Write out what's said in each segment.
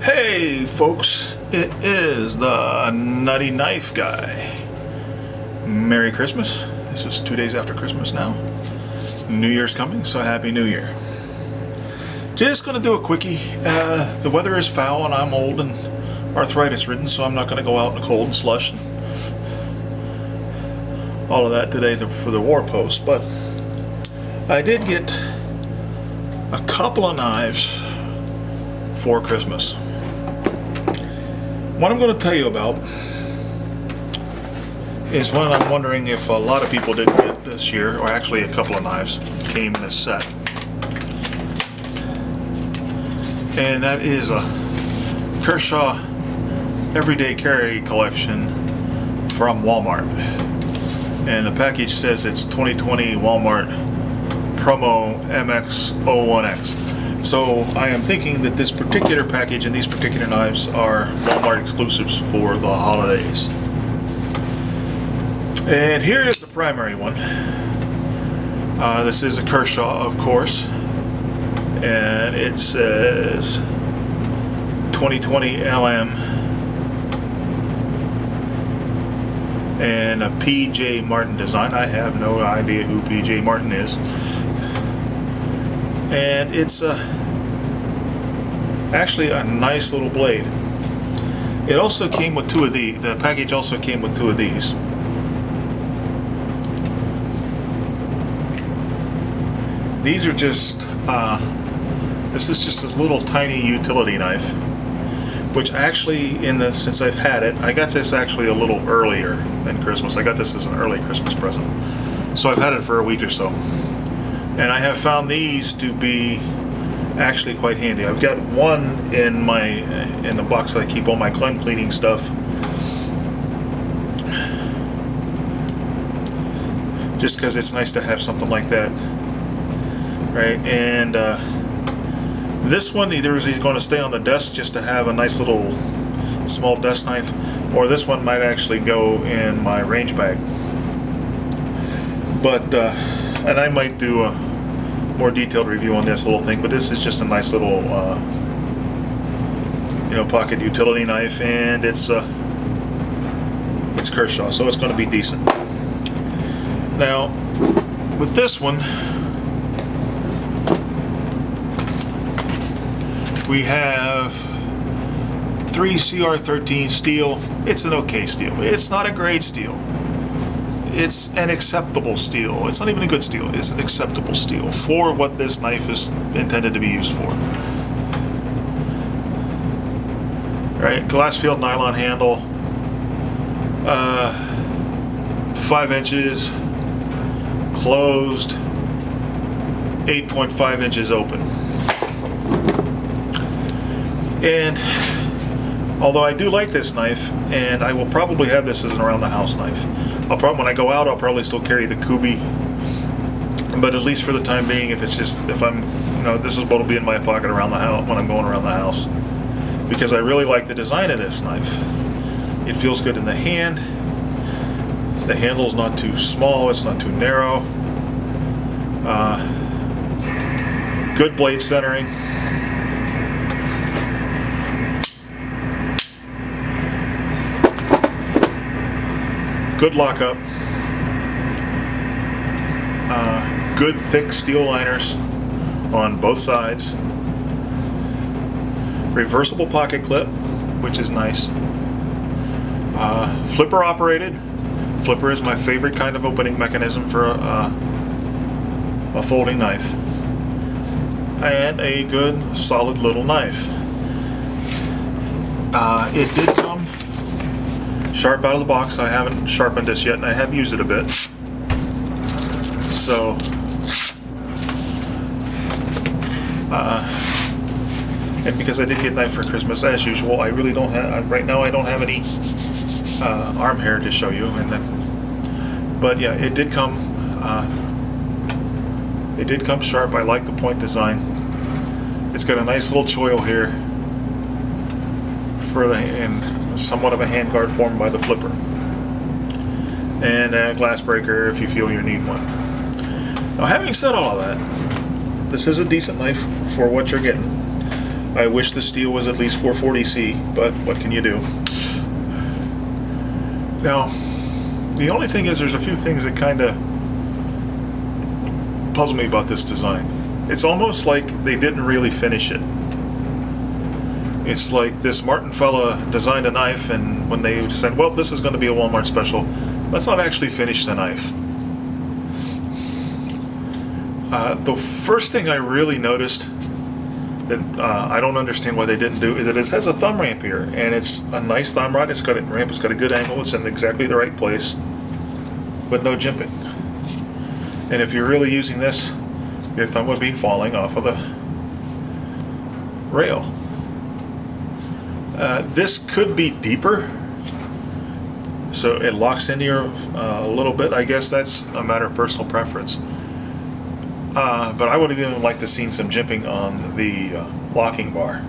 Hey folks, it is the Nutty Knife Guy. Merry Christmas. This is 2 days after Christmas now. New Year's coming, so Happy New Year. Just going to do a quickie. The weather is foul and I'm old and arthritis ridden, so I'm not going to go out in the cold and slush and all of that today for the war post. But I did get a couple of knives for Christmas. What I'm going to tell you about is one I'm wondering if a lot of people didn't get this year, or actually a couple of knives came in a set. And that is a Kershaw Everyday Carry Collection from Walmart. And the package says it's 2020 Walmart Promo MX01X. So I am thinking that this particular package and these particular knives are Walmart exclusives for the holidays. And here is the primary one. This is a Kershaw, of course, and it says 2020 LM and a P.J. Martin design. I have no idea who P.J. Martin is. And it's actually a nice little blade. It also came with two of the package also came with two of these. These are just, this is just a little tiny utility knife, which actually, since I've had it, I got this actually a little earlier than Christmas. I got this as an early Christmas present. So I've had it for a week or so. And I have found these to be actually quite handy. I've got one in the box that I keep all my cleaning stuff. Just because it's nice to have something like that. Right, and this one either is going to stay on the desk just to have a nice little small desk knife, or this one might actually go in my range bag. But and I might do a more detailed review on this little thing, but this is just a nice little pocket utility knife, and it's Kershaw, so it's going to be decent. Now with this one, we have 3 CR13 steel. It's an okay steel. It's not a great steel. It's an acceptable steel. It's not even a good steel. It's an acceptable steel for what this knife is intended to be used for. Right, glass field nylon handle, 5 inches closed, 8.5 inches open. And although I do like this knife, and I will probably have this as an around the house knife, when I go out, I'll probably still carry the Kubi. But at least for the time being, this is what will be in my pocket around the house when I'm going around the house, because I really like the design of this knife. It feels good in the hand. The handle's not too small. It's not too narrow. Good blade centering. Good lockup, good thick steel liners on both sides, reversible pocket clip, which is nice, flipper operated. Flipper is my favorite kind of opening mechanism for a folding knife, and a good solid little knife. It did come sharp out of the box. I haven't sharpened this yet, and I have used it a bit. So, and because I did get a knife for Christmas, as usual, I really don't have, right now I don't have any arm hair to show you. But yeah, it did come sharp. I like the point design. It's got a nice little choil here and somewhat of a handguard formed by the flipper, and a glass breaker if you feel you need one. Now, having said all of that, this is a decent knife for what you're getting. I wish the steel was at least 440C, but what can you do? Now, the only thing is there's a few things that kind of puzzle me about this design. It's almost like they didn't really finish it. It's like this Martin fella designed a knife, and when they said, well, this is going to be a Walmart special, let's not actually finish the knife. The first thing I really noticed that I don't understand why they didn't do is that it has a thumb ramp here, and it's a nice thumb rod. It's got a ramp, it's got a good angle, it's in exactly the right place, but no jimping. And if you're really using this, your thumb would be falling off of the rail. This could be deeper, so it locks into you a little bit. I guess that's a matter of personal preference. But I would have even liked to see some jimping on the locking bar.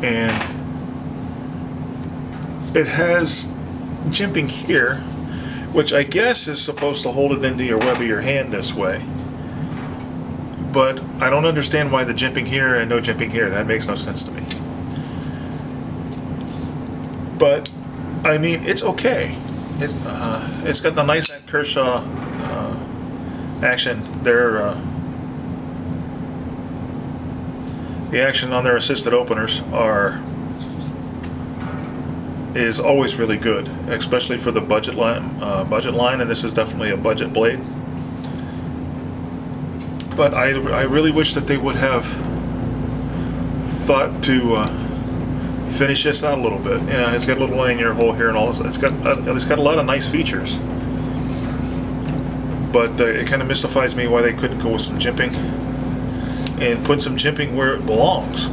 And it has jimping here, which I guess is supposed to hold it into your web of your hand this way. But I don't understand why the jimping here and no jimping here. That makes no sense to me. But, I mean, it's okay. It's got the nice Kershaw action. The action on their assisted openers is always really good, especially for the budget line, and this is definitely a budget blade. But I really wish that they would have thought to finish this out a little bit. You know, it's got a little lanyard hole here and all this. It's got a lot of nice features. But it kind of mystifies me why they couldn't go with some jimping and put some jimping where it belongs.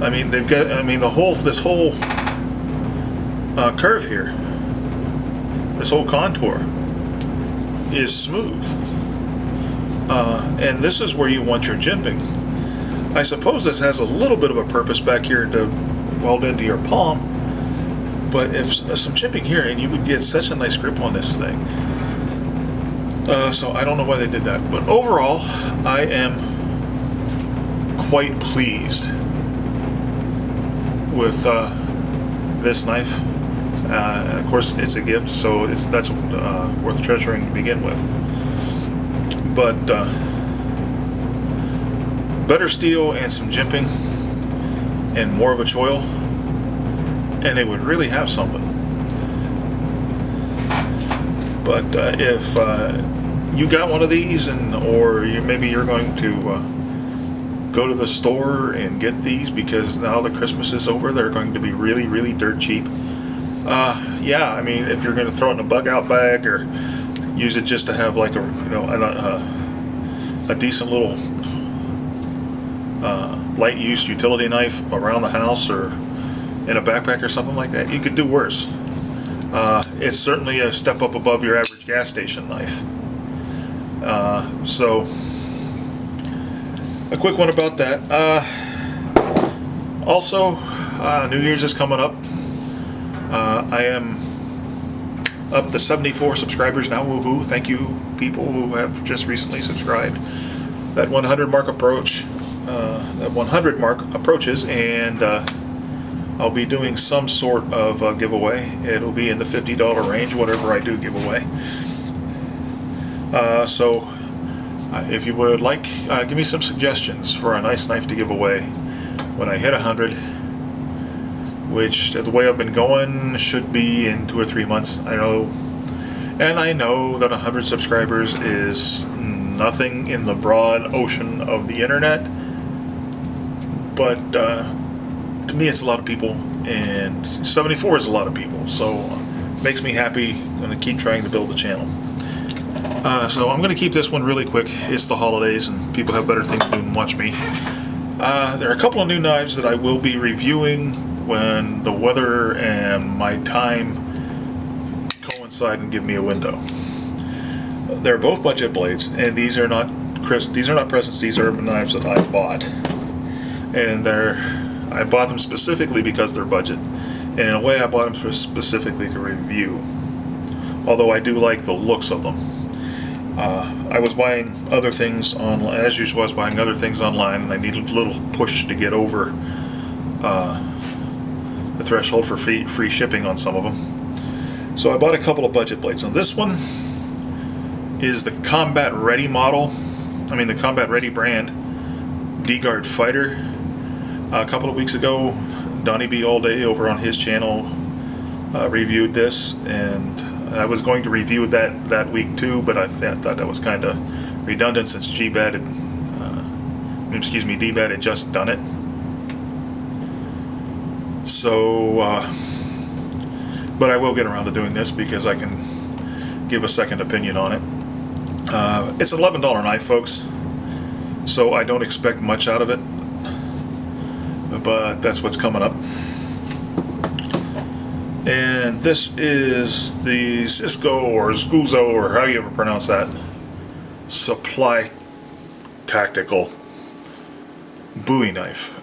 I mean, they've got. I mean, this whole curve here, this whole contour is smooth. And this is where you want your jimping. I suppose this has a little bit of a purpose back here to weld into your palm, but if some jimping here, and you would get such a nice grip on this thing. So I don't know why they did that, but overall, I am quite pleased with this knife. Of course, it's a gift, so that's worth treasuring to begin with. But better steel and some jimping and more of a choil, and they would really have something. But if you got one of these, or maybe you're going to go to the store and get these because now the Christmas is over, they're going to be really, really dirt cheap. Yeah, I mean, if you're going to throw it in a bug out bag or use it just to have like a decent little light use utility knife around the house or in a backpack or something like that, you could do worse. It's certainly a step up above your average gas station knife. So a quick one about that. Also, New Year's is coming up. I am up to 74 subscribers now. Woohoo! Thank you, people who have just recently subscribed. That 100 mark approaches, and I'll be doing some sort of giveaway. It'll be in the $50 range, whatever I do give away. So if you would like, give me some suggestions for a nice knife to give away when I hit 100, which the way I've been going should be in 2 or 3 months. I know that 100 subscribers is nothing in the broad ocean of the internet, but to me it's a lot of people, and 74 is a lot of people, so it makes me happy. I'm going to keep trying to build the channel. So I'm going to keep this one really quick. It's the holidays and people have better things to do than watch me. There are a couple of new knives that I will be reviewing when the weather and my time coincide and give me a window. They're both budget blades, and these are not presents. These are knives that I bought, and I bought them specifically because they're budget, and in a way I bought them specifically to review, although I do like the looks of them. I was buying other things online, as usual. I was buying other things online, and I needed a little push to get over the threshold for free shipping on some of them. So I bought a couple of budget blades. Now this one is the Combat Ready model. I mean the Combat Ready brand D-Guard Fighter. A couple of weeks ago, Donnie B All Day over on his channel reviewed this, and I was going to review that week too, but I thought that was kind of redundant since D-Bat had just done it. So, but I will get around to doing this because I can give a second opinion on it. It's an $11 knife, folks, so I don't expect much out of it, but that's what's coming up. And this is the Cisco or Scuzo, or how you ever pronounce that, Supply Tactical Bowie knife.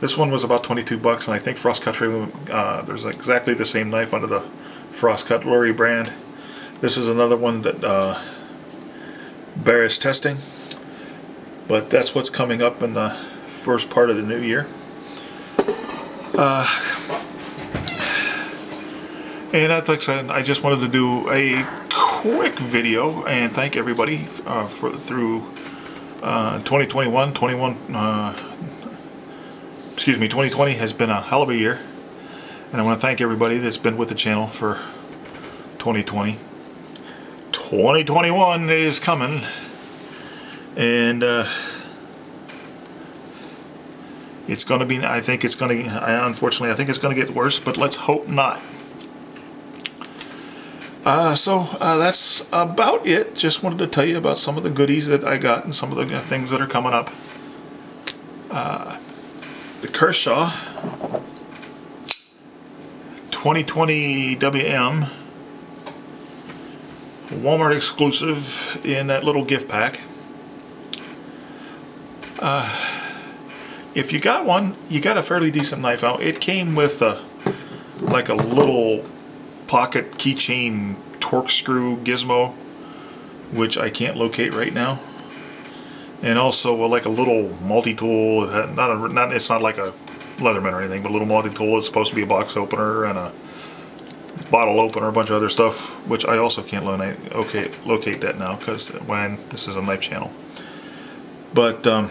This one was about 22 bucks, and I think Frost Cutlery, there's exactly the same knife under the Frost Cutlery brand. This is another one that Bear is testing, but that's what's coming up in the first part of the new year. And like I said, I just wanted to do a quick video and thank everybody through 2021. 2020 has been a hell of a year, and I want to thank everybody that's been with the channel for 2020. 2021 is coming, and it's going to be. Unfortunately, I think it's going to get worse, but let's hope not. So that's about it. Just wanted to tell you about some of the goodies that I got and some of the things that are coming up. The Kershaw 2020 WM Walmart exclusive in that little gift pack. If you got one, you got a fairly decent knife out. It came with like a little pocket keychain torque screw gizmo, which I can't locate right now, and also like a little multi-tool. It's not like a Leatherman or anything, but a little multi-tool. It's supposed to be a box opener and a bottle opener, a bunch of other stuff, which I also can't locate that now because this is a knife channel. But the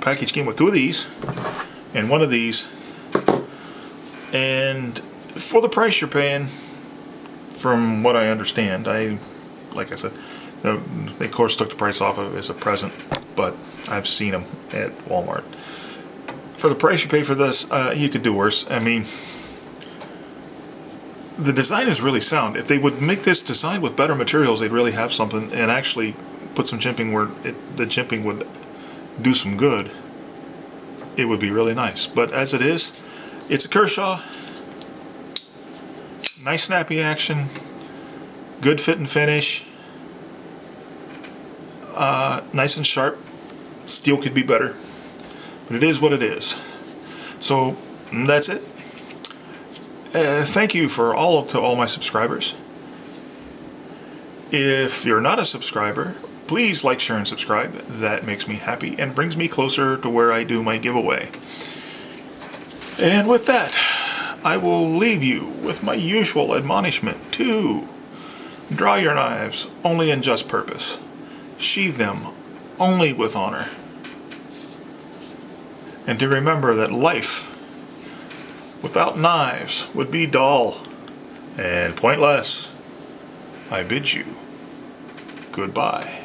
package came with two of these and one of these. And for the price you're paying, from what I understand, like I said, they of course took the price off of it as a present, but I've seen them at Walmart. For the price you pay for this, you could do worse. I mean, the design is really sound. If they would make this design with better materials, they'd really have something, and actually put some jimping where the jimping would do some good. It would be really nice. But as it is, it's a Kershaw. Nice snappy action. Good fit and finish. Nice and sharp. Steel could be better. But it is what it is. So that's it. Thank you to all my subscribers. If you're not a subscriber, please like, share, and subscribe. That makes me happy and brings me closer to where I do my giveaway. And with that, I will leave you with my usual admonishment to draw your knives only in just purpose. Sheathe them only with honor. And to remember that life without knives would be dull and pointless. I bid you goodbye.